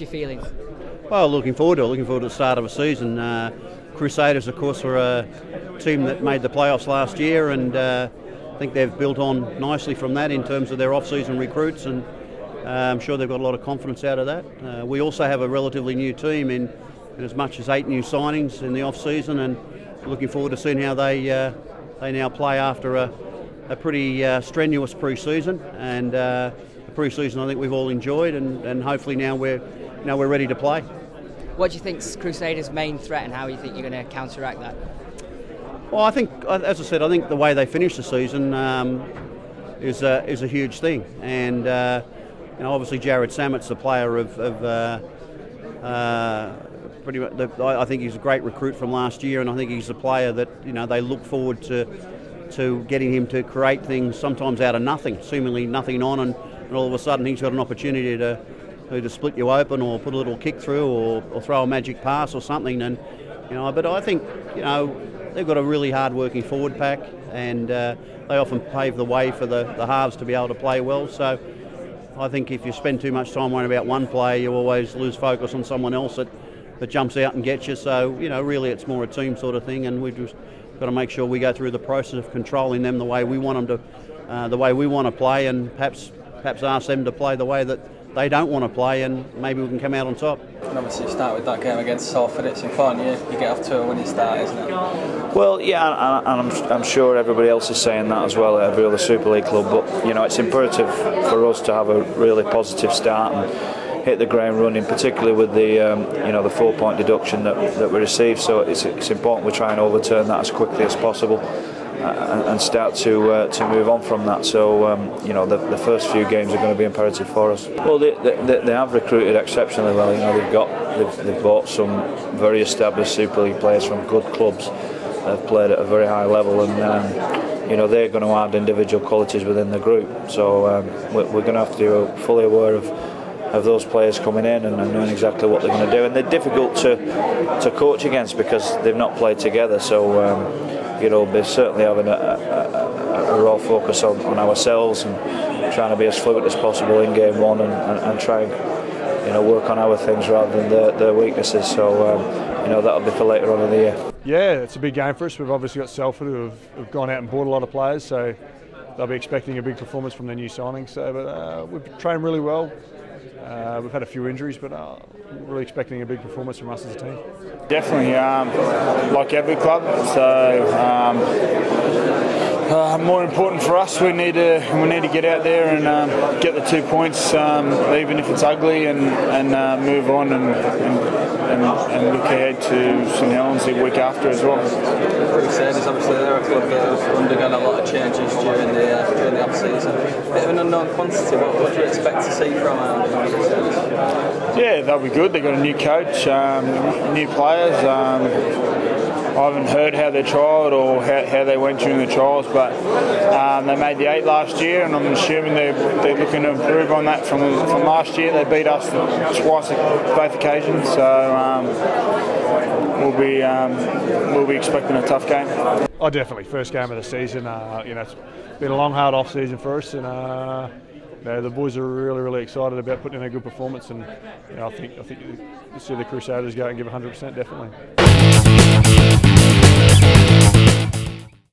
your feelings? Well, looking forward to the start of a season. Crusaders, of course, were a team that made the playoffs last year, and I think they've built on nicely from that in terms of their off-season recruits, and I'm sure they've got a lot of confidence out of that. We also have a relatively new team in as much as 8 new signings in the off-season, and looking forward to seeing how they now play after a pretty strenuous pre-season, and a pre-season I think we've all enjoyed, and hopefully now we're ready to play. What do you think's Crusaders' main threat, and how you think you're going to counteract that? Well, I think, as I said, I think the way they finished the season is a huge thing, and obviously Jared Sammett's the player of pretty much. I think he's a great recruit from last year, and I think he's a player that they look forward to getting him to create things sometimes out of nothing, seemingly nothing on, and all of a sudden he's got an opportunity to split you open, or put a little kick through, or throw a magic pass or something. And but I think they've got a really hard-working forward pack, and they often pave the way for the halves to be able to play well. So I think if you spend too much time worrying about one player, you always lose focus on someone else that jumps out and gets you. So really it's more a team sort of thing, and we've just got to make sure we go through the process of controlling them the way we want them to, the way we want to play, and perhaps ask them to play the way that they don't want to play, and maybe we can come out on top. And obviously you start with that game against Salford. It's important you get off to a winning start, isn't it? Well, yeah, and I'm sure everybody else is saying that as well at every other Super League club, but it's imperative for us to have a really positive start and hit the ground running, particularly with the the 4-point deduction that we received. So it's important we try and overturn that as quickly as possible, and start to move on from that. So the first few games are going to be imperative for us. Well, they have recruited exceptionally well. They've bought some very established Super League players from good clubs that have played at a very high level, and they're going to add individual qualities within the group. So we're going to have to be fully aware of those players coming in and knowing exactly what they're going to do. And they're difficult to coach against because they've not played together. So we're certainly having a raw focus on ourselves and trying to be as fluid as possible in game one, and try and work on our things rather than their weaknesses. So that'll be for later on in the year. Yeah, it's a big game for us. We've obviously got Salford who have gone out and bought a lot of players, so they'll be expecting a big performance from their new signings. So, but we've trained really well. We've had a few injuries, but really expecting a big performance from us as a team. Definitely, like every club. So more important for us, we need to get out there and get the 2 points, even if it's ugly, and move on and look ahead to St Helens the week after as well. Crusaders, obviously, they're a club that have undergone a lot of changes during the off-season. Bit of an unknown quantity. What do you expect to see from Crusaders? Yeah, they'll be good. They've got a new coach, new players. I haven't heard how they trialled or how they went during the trials, but they made the 8 last year, and I'm assuming they're looking to improve on that from last year. They beat us twice at both occasions, so we'll be expecting a tough game. Oh, definitely, first game of the season. It's been a long, hard off season for us, and the boys are really excited about putting in a good performance, and I think you'll see the Crusaders go and give 100%, definitely.